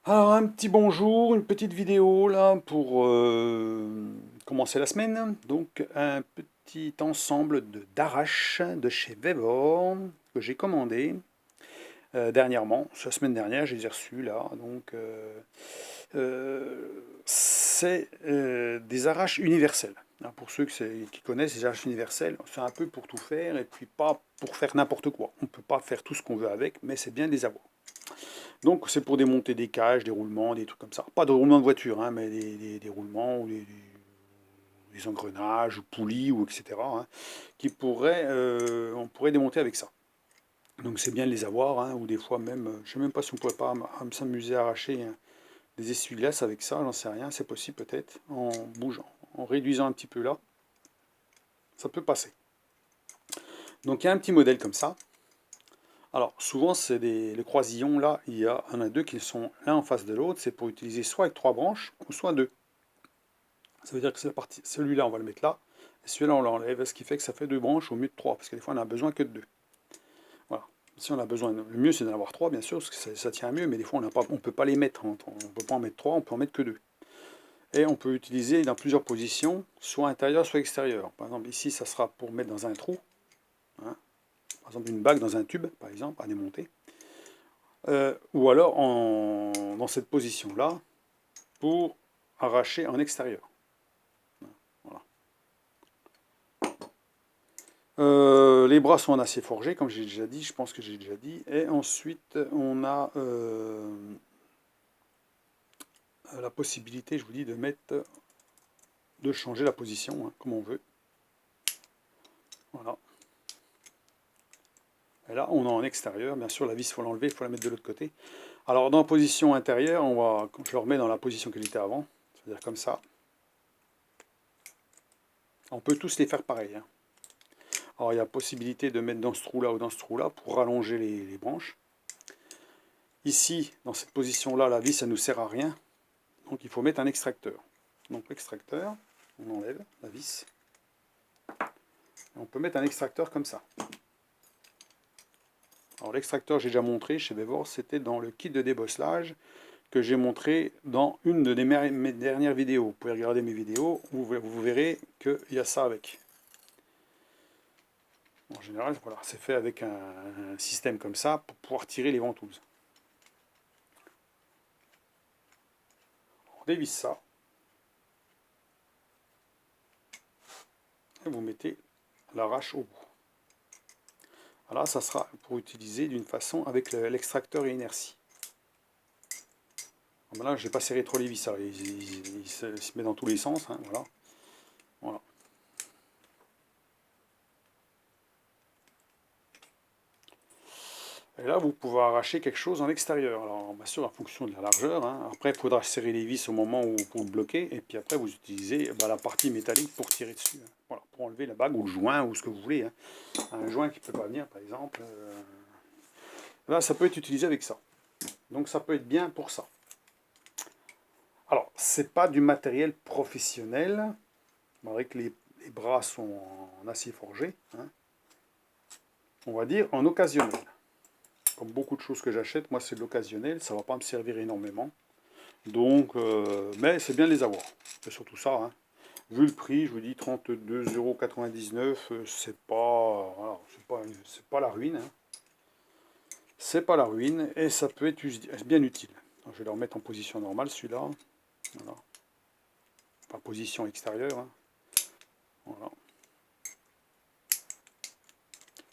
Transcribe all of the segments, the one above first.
Alors un petit bonjour, une petite vidéo là pour commencer la semaine. Donc un petit ensemble d'arraches de chez Vevor que j'ai commandé dernièrement. La semaine dernière, je les ai reçus là. Donc c'est des arraches universelles. Hein, pour ceux qui connaissent les arraches universelles, c'est un peu pour tout faire et puis pas pour faire n'importe quoi. On ne peut pas faire tout ce qu'on veut avec, mais c'est bien de les avoir. Donc c'est pour démonter des cages, des roulements, des trucs comme ça. Pas de roulements de voiture, hein, mais des roulements ou des engrenages, ou poulies, ou etc. Hein, on pourrait démonter avec ça. Donc c'est bien de les avoir, hein, ou des fois même, je ne sais même pas si on pourrait pas s'amuser à arracher hein, des essuie-glaces avec ça, j'en sais rien, c'est possible peut-être, en bougeant, en réduisant un petit peu là, ça peut passer. Donc il y a un petit modèle comme ça. Alors souvent c'est le croisillon là, il y en a deux qui sont l'un en face de l'autre, c'est pour utiliser soit avec trois branches, ou soit deux. Ça veut dire que celui-là, on va le mettre là, et celui-là, on l'enlève, ce qui fait que ça fait deux branches au mieux de trois, parce que des fois, on n'a besoin que de deux. Voilà. Si on a besoin, le mieux, c'est d'en avoir trois, bien sûr, parce que ça tient mieux, mais des fois, on ne peut pas les mettre. On ne peut pas en mettre trois, on peut en mettre que deux. Et on peut utiliser dans plusieurs positions, soit intérieur, soit extérieur. Par exemple, ici, ça sera pour mettre dans un trou, hein. Par exemple, une bague dans un tube, par exemple, à démonter. Ou alors, dans cette position-là, pour arracher en extérieur. Voilà. Les bras sont en acier forgé, comme j'ai déjà dit, je pense que j'ai déjà dit. Et ensuite, on a la possibilité, je vous dis, de changer la position, hein, comme on veut. Voilà. Et là, on est en extérieur. Bien sûr, la vis, il faut l'enlever, il faut la mettre de l'autre côté. Alors, dans la position intérieure, je le remets dans la position qu'elle était avant, c'est-à-dire comme ça. On peut tous les faire pareil, hein. Alors, il y a possibilité de mettre dans ce trou-là ou dans ce trou-là pour rallonger les branches. Ici, dans cette position-là, la vis, ça ne nous sert à rien. Donc il faut mettre un extracteur. Donc l'extracteur, on enlève la vis. Et on peut mettre un extracteur comme ça. Alors l'extracteur, j'ai déjà montré chez Vevor, c'était dans le kit de débosselage que j'ai montré dans une de mes dernières vidéos. Vous pouvez regarder mes vidéos, vous verrez qu'il y a ça avec. En général, voilà, c'est fait avec un système comme ça pour pouvoir tirer les ventouses. On dévisse ça. Et vous mettez l'arrache au bout. Voilà, ça sera pour utiliser d'une façon avec l'extracteur et inertie. Là, je n'ai pas serré trop les vis, ça. Il se met dans tous les sens, hein, voilà. Voilà. Et là, vous pouvez arracher quelque chose en extérieur. Alors, bien sûr, en fonction de la largeur, hein. Après, il faudra serrer les vis au moment où pour le bloquer. Et puis après, vous utilisez la partie métallique pour tirer dessus, hein. Voilà, pour enlever la bague ou le joint ou ce que vous voulez, hein. Un joint qui ne peut pas venir, par exemple. Là, ça peut être utilisé avec ça. Donc, ça peut être bien pour ça. Alors, c'est pas du matériel professionnel, malgré que les bras sont en acier forgé, hein. On va dire en occasionnel. Comme beaucoup de choses que j'achète, moi c'est de l'occasionnel, ça ne va pas me servir énormément. Donc, mais c'est bien de les avoir. C'est surtout ça, hein. Vu le prix, je vous dis 32,99 €, c'est pas, voilà, c'est pas la ruine, hein. C'est pas la ruine et ça peut être bien utile. Donc, je vais le remettre en position normale celui-là. Voilà. Enfin, position extérieure, hein. Voilà.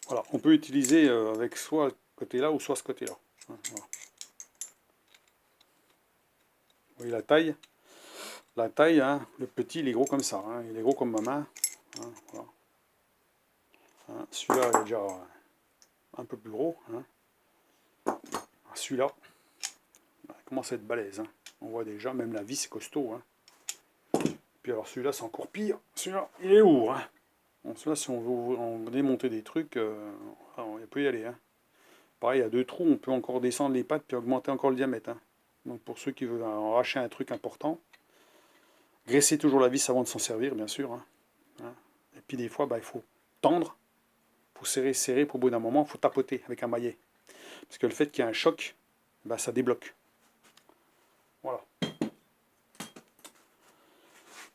Voilà. On peut utiliser avec soit ce côté-là ou soit ce côté-là, hein. Voilà. Vous voyez la taille? La taille, hein, le petit, il est gros comme ça, hein, il est gros comme ma main, hein, voilà. Hein, celui-là est déjà un peu plus gros, hein. Celui-là, il commence à être balèze, hein. On voit déjà, même la vis est costaud, hein. Puis alors celui-là, c'est encore pire. Celui-là, il est lourd, hein. Bon, celui-là, si on veut démonter des trucs, on peut y aller, hein. Pareil, à deux trous, on peut encore descendre les pattes puis augmenter encore le diamètre, hein. Donc pour ceux qui veulent arracher un truc important, graissez toujours la vis avant de s'en servir, bien sûr, hein. Hein. Et puis des fois, il faut tendre. Faut serrer, serrer, pour au bout d'un moment, il faut tapoter avec un maillet. Parce que le fait qu'il y ait un choc, ça débloque.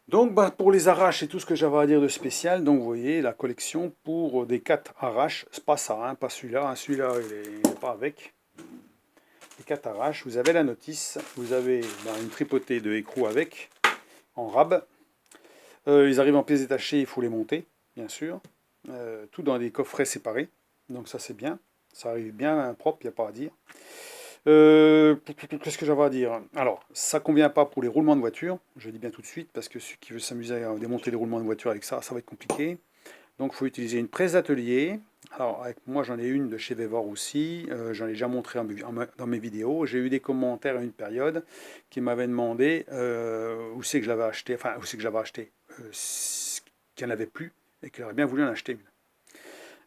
Donc bah, pour les arraches, c'est tout ce que j'avais à dire de spécial. Donc vous voyez, la collection pour des 4 arraches, c'est pas ça, hein, pas celui-là. Hein, celui-là, il n'est pas avec. Les 4 arraches, vous avez la notice, vous avez bah, une tripotée de écrous avec, en rab. Ils arrivent en pièces détachées, il faut les monter, bien sûr. Tout dans des coffrets séparés. Donc ça c'est bien. Ça arrive bien propre, il n'y a pas à dire. Qu'est-ce que j'avais à dire? Alors, ça convient pas pour les roulements de voiture, je le dis bien tout de suite, parce que ceux qui veulent s'amuser à démonter les roulements de voiture avec ça, ça va être compliqué. Donc, il faut utiliser une presse d'atelier. Alors, avec moi, j'en ai une de chez Vevor aussi. J'en ai déjà montré dans mes vidéos. J'ai eu des commentaires à une période qui m'avaient demandé où c'est que je l'avais acheté, enfin, où c'est que j'avais acheté, qu'il n'y en avait plus et qu'il aurait bien voulu en acheter une.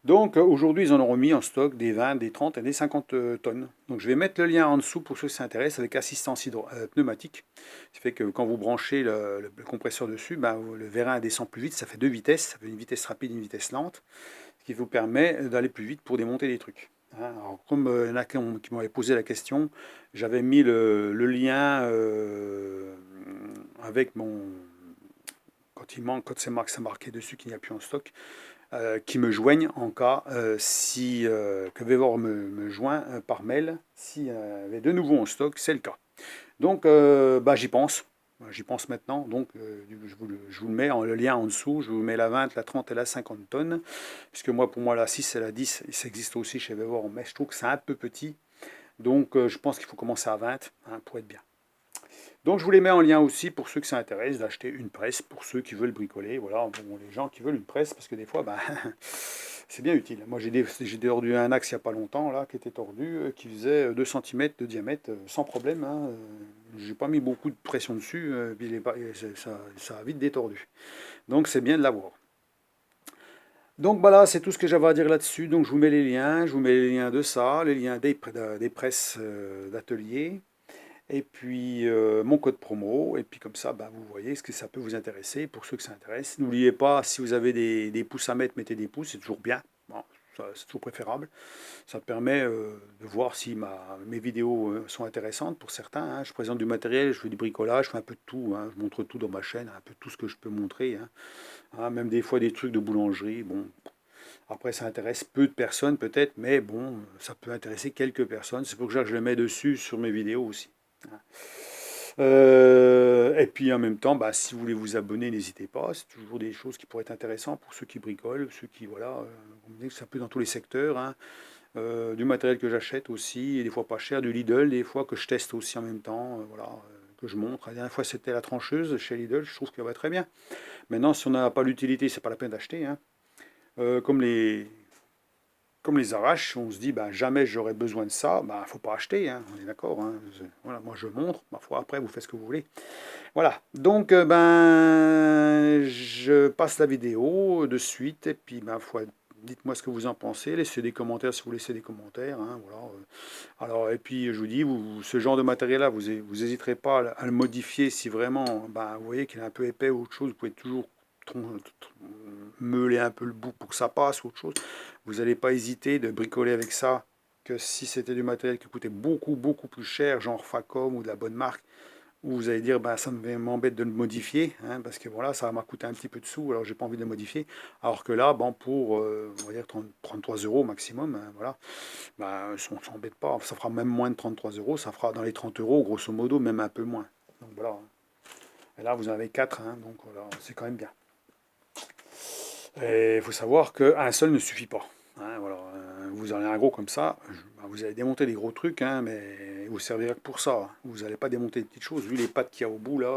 Donc aujourd'hui, ils en ont remis en stock des 20, des 30 et des 50 tonnes. Donc je vais mettre le lien en dessous pour ceux qui s'intéressent avec assistance pneumatique. Ce qui fait que quand vous branchez le compresseur dessus, ben, le vérin descend plus vite, ça fait deux vitesses, ça fait une vitesse rapide et une vitesse lente, ce qui vous permet d'aller plus vite pour démonter des trucs. Hein. Alors, comme il y en a qui m'avaient posé la question, j'avais mis le lien avec mon... Quand il manque, quand c'est marqué dessus qu'il n'y a plus en stock, qui me joignent en cas si que Vevor me joint par mail s'il y avait de nouveau en stock, c'est le cas. Donc bah, j'y pense. J'y pense maintenant, donc je vous le mets en le lien en dessous, je vous mets la 20, la 30 et la 50 tonnes, puisque moi pour moi la 6 et la 10, ça existe aussi chez Vevor, mais je trouve que c'est un peu petit, donc je pense qu'il faut commencer à 20 hein, pour être bien. Donc je vous les mets en lien aussi pour ceux qui s'intéressent d'acheter une presse, pour ceux qui veulent bricoler, voilà, bon, les gens qui veulent une presse, parce que des fois, ben, c'est bien utile. Moi j'ai tordu un axe il n'y a pas longtemps, là, qui était tordu, qui faisait 2 cm de diamètre, sans problème. Hein, j'ai pas mis beaucoup de pression dessus, puis ça a vite détordu. Donc c'est bien de l'avoir. Donc voilà, c'est tout ce que j'avais à dire là-dessus. Donc je vous mets les liens, je vous mets les liens de ça, les liens des presses d'atelier. Et puis mon code promo, et puis comme ça, bah, vous voyez ce que ça peut vous intéresser, pour ceux que ça intéresse. N'oubliez pas, si vous avez des pouces à mettre, mettez des pouces, c'est toujours bien. Bon, c'est toujours préférable. Ça permet de voir si mes vidéos sont intéressantes pour certains. Hein. Je présente du matériel, je fais du bricolage, je fais un peu de tout. Hein. Je montre tout dans ma chaîne, un peu tout ce que je peux montrer. Hein. Hein, même des fois des trucs de boulangerie. Bon, après ça intéresse peu de personnes peut-être, mais bon, ça peut intéresser quelques personnes. C'est pour ça que je le mets dessus sur mes vidéos aussi. Hein. Et puis en même temps, bah, si vous voulez vous abonner, n'hésitez pas. C'est toujours des choses qui pourraient être intéressantes pour ceux qui bricolent, ceux qui, voilà, c'est un peu dans tous les secteurs. Hein. Du matériel que j'achète aussi, et des fois pas cher, du Lidl, des fois que je teste aussi en même temps, voilà, que je montre. La dernière fois c'était la trancheuse chez Lidl, je trouve qu'elle va très bien. Maintenant, si on n'a pas l'utilité, c'est pas la peine d'acheter. Hein. Comme les arraches, on se dit ben, jamais j'aurai besoin de ça, ben, faut pas acheter, hein, on est d'accord. Hein. Voilà, moi je montre, ma foi, après vous faites ce que vous voulez. Voilà, donc ben, je passe la vidéo de suite, et puis ben, dites-moi ce que vous en pensez, laissez des commentaires si vous laissez des commentaires. Hein, voilà. Alors, et puis je vous dis, ce genre de matériel-là, vous n'hésiterez pas à le modifier si vraiment ben, vous voyez qu'il est un peu épais ou autre chose, vous pouvez toujours meuler un peu le bout pour que ça passe ou autre chose. Vous n'allez pas hésiter de bricoler avec ça, que si c'était du matériel qui coûtait beaucoup, beaucoup plus cher, genre Facom ou de la bonne marque, où vous allez dire, bah, ça m'embête de le modifier, hein, parce que voilà, ça m'a coûté un petit peu de sous, alors j'ai pas envie de le modifier. Alors que là, bon, pour, on va dire 33 euros maximum, hein, voilà, bah, on s'embête pas, ça fera même moins de 33 euros, ça fera dans les 30 euros, grosso modo, même un peu moins. Donc voilà. Et là, vous en avez 4, hein, donc voilà, c'est quand même bien. Et il faut savoir qu'un seul ne suffit pas. Hein, voilà. Vous en avez un gros comme ça, vous allez démonter des gros trucs, hein, mais il vous servira que pour ça. Hein. Vous n'allez pas démonter des petites choses. Vu les pattes qu'il y a au bout, là,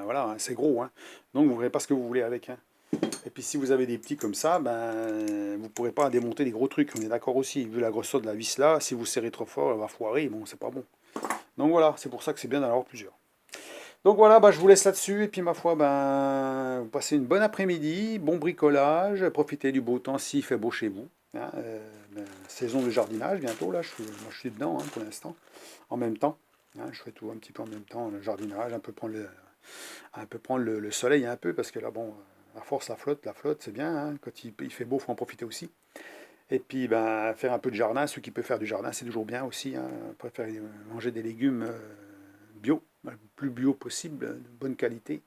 voilà, hein, c'est gros. Hein. Donc vous ne verrez pas ce que vous voulez avec. Hein. Et puis si vous avez des petits comme ça, ben, vous ne pourrez pas démonter des gros trucs. On est d'accord aussi. Vu la grosseur de la vis là, si vous serrez trop fort, elle va foirer. Bon, c'est pas bon. Donc voilà, c'est pour ça que c'est bien d'en avoir plusieurs. Donc voilà, bah, je vous laisse là-dessus. Et puis ma foi, ben, vous passez une bonne après-midi, bon bricolage, profitez du beau temps s'il fait beau chez vous. Hein, saison de jardinage bientôt, là, moi, je suis dedans hein, pour l'instant, en même temps. Hein, je fais tout un petit peu en même temps, le jardinage, un peu prendre le soleil un peu, parce que là, bon, à force, la flotte, c'est bien. Hein, quand il fait beau, il faut en profiter aussi. Et puis, ben, faire un peu de jardin, ceux qui peuvent faire du jardin, c'est toujours bien aussi. Hein, préférer manger des légumes bio, le plus bio possible, de bonne qualité.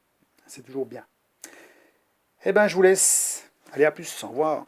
C'est toujours bien. Eh ben, je vous laisse. Allez, à plus, au revoir.